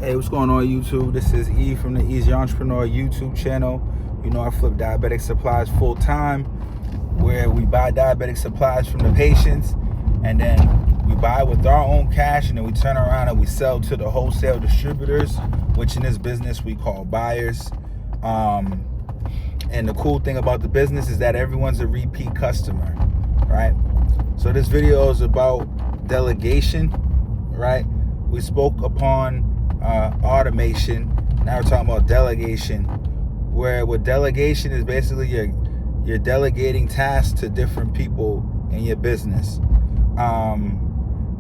Hey, what's going on YouTube? This is E from the Easy Entrepreneur YouTube channel. You know, I flip diabetic supplies full time, where we buy diabetic supplies from the patients, and then we buy with our own cash, and then we turn around and we sell to the wholesale distributors, which in this business we call buyers. And the cool thing about the business is that everyone's a repeat customer, right? So this video is about delegation, right? We spoke upon automation. Now we're talking about delegation, where with delegation is basically you're delegating tasks to different people in your business.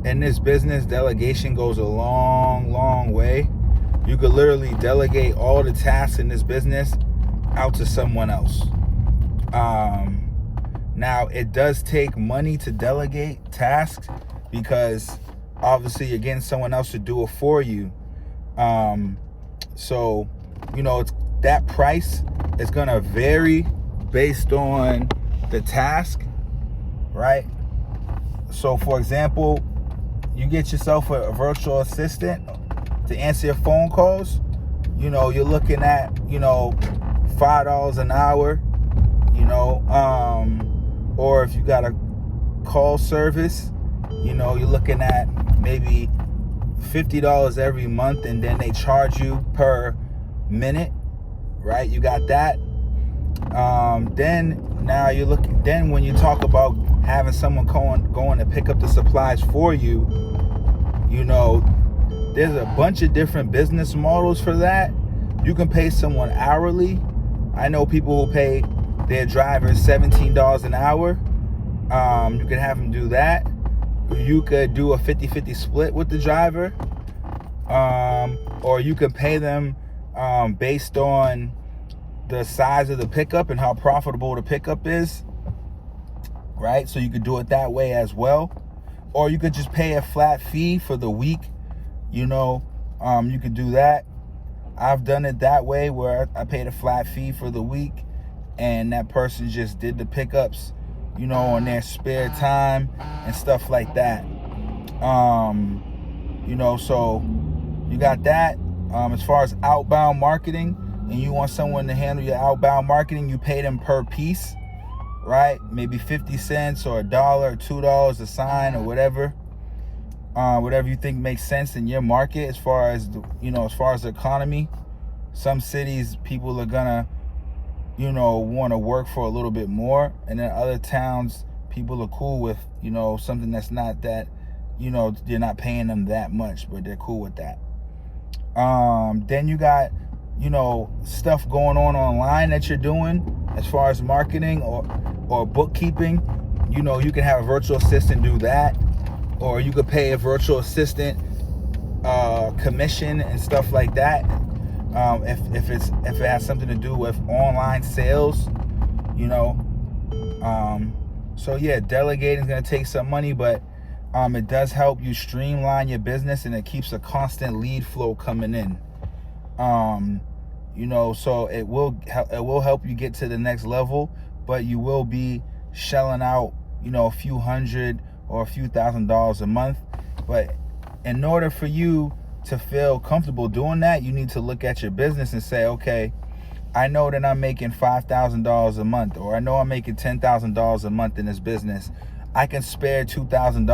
In this business, delegation goes a long way. You could literally delegate all the tasks in this business out to someone else. Now it does take money to delegate tasks, because obviously you're getting someone else to do it for you. So, you know, that price is going to vary based on the task, right? So for example, you get yourself a virtual assistant to answer your phone calls. You know, you're looking at, $5 an hour, or if you got a call service, you're looking at maybe $50 every month, and then they charge you per minute, right? You got that. Then when you talk about having someone going to pick up the supplies for you, there's a bunch of different business models for that. You can pay someone hourly. I know people who pay their drivers $17 an hour. You can have them do that. You could do a 50-50 split with the driver, or you can pay them based on the size of the pickup and how profitable the pickup is, right? So you could do it that way as well, or you could just pay a flat fee for the week. You could do that. I've done it that way, where I paid a flat fee for the week, and that person just did the pickups on their spare time and stuff like that. So you got that. As far as outbound marketing, and you want someone to handle your outbound marketing, you pay them per piece, right? Maybe 50 cents or $1 or $2 a sign, or whatever you think makes sense in your market. As far as the economy, some cities people are gonna want to work for a little bit more, and then other towns people are cool with something that's not that, you're not paying them that much, but they're cool with that. Then you got stuff going on online that you're doing as far as marketing or bookkeeping. You can have a virtual assistant do that, or you could pay a virtual assistant commission and stuff like that. If it has something to do with online sales, so yeah, delegating is going to take some money, but it does help you streamline your business, and it keeps a constant lead flow coming in. So it will help you get to the next level, but you will be shelling out a few hundred or a few $1,000s a month. But in order for you to feel comfortable doing that, you need to look at your business and say, okay, I know that I'm making $5,000 a month, or I know I'm making $10,000 a month in this business. I can spare $2,000,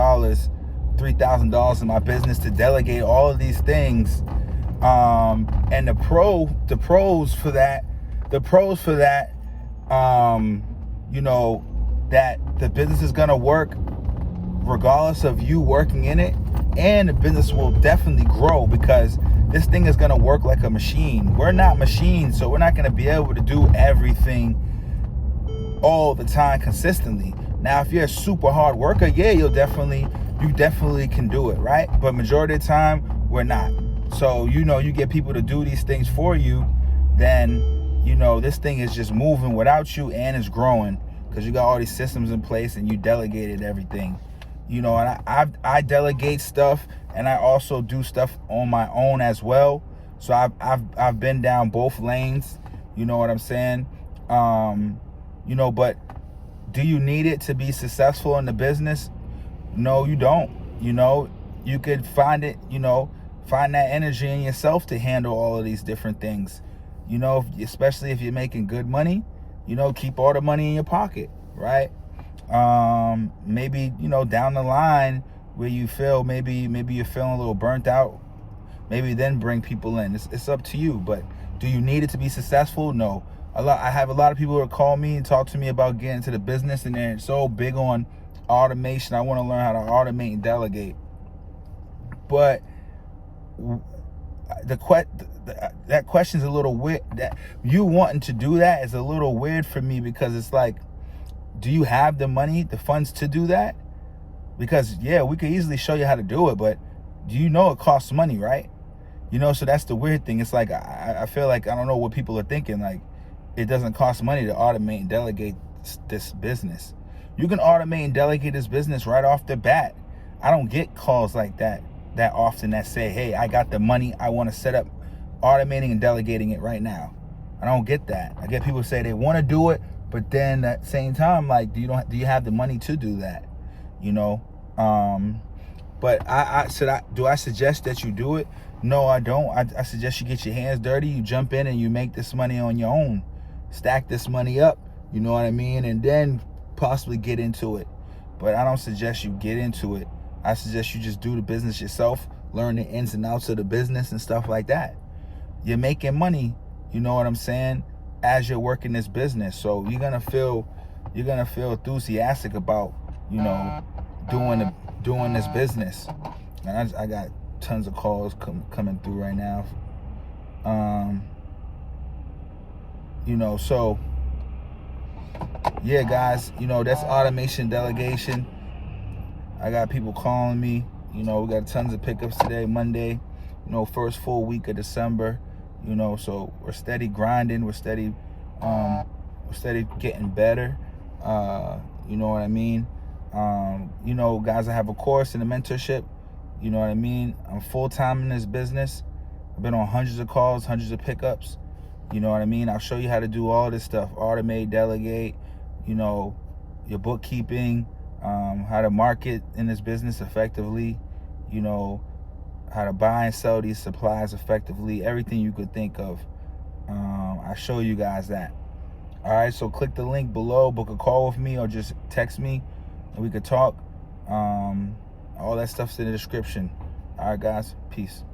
$3,000 in my business to delegate all of these things. And the pros for that, that the business is gonna work regardless of you working in it, and the business will definitely grow, because this thing is going to work like a machine. We're not machines, so we're not going to be able to do everything all the time consistently. Now, if you're a super hard worker, yeah, you definitely can do it, right? But majority of the time, we're not. So, you get people to do these things for you, then, this thing is just moving without you, and it's growing, because you got all these systems in place and you delegated everything. And I delegate stuff, and I also do stuff on my own as well. So I've been down both lanes. You know what I'm saying? But do you need it to be successful in the business? No, you don't. You could find it, Find that energy in yourself to handle all of these different things. You know, especially if you're making good money, you know, keep all the money in your pocket, right? Maybe, you know, down the line where you feel maybe you're feeling a little burnt out, maybe then bring people in. It's up to you. But do you need it to be successful? No. I have a lot of people who call me and talk to me about getting into the business, and they're so big on automation. I want to learn how to automate and delegate. But that question's a little weird. That you wanting to do that is a little weird for me, because it's like, do you have the money, the funds to do that? Because yeah, we could easily show you how to do it, but do you know it costs money, right? You know, so that's the weird thing. It's like, I feel like, I don't know what people are thinking. Like, it doesn't cost money to automate and delegate this business. You can automate and delegate this business right off the bat. I don't get calls like that often that say, hey, I got the money, I want to set up automating and delegating it right now. I don't get that. I get people say they want to do it, but then at the same time, like, do you have the money to do that? You know, but do I suggest that you do it? No, I don't. I suggest you get your hands dirty, you jump in and you make this money on your own. Stack this money up, you know what I mean? And then possibly get into it. But I don't suggest you get into it. I suggest you just do the business yourself, learn the ins and outs of the business and stuff like that. You're making money, you know what I'm saying, as you're working this business. So you're gonna feel enthusiastic about, you know, doing this business. And I got tons of calls coming through right now. You know, so yeah, guys, you know, that's automation delegation. I got people calling me. You know, we got tons of pickups today, Monday, you know, first full week of December, you know, so we're steady grinding, we're steady getting better. You know what I mean? You know, guys, I have a course and a mentorship. You know what I mean? I'm full-time in this business. I've been on hundreds of calls, hundreds of pickups. You know what I mean? I'll show you how to do all this stuff, automate, delegate, you know, your bookkeeping, how to market in this business effectively, you know, how to buy and sell these supplies effectively, everything you could think of. I show you guys that. All right, so click the link below, book a call with me, or just text me and we could talk. All that stuff's in the description. All right, guys, peace.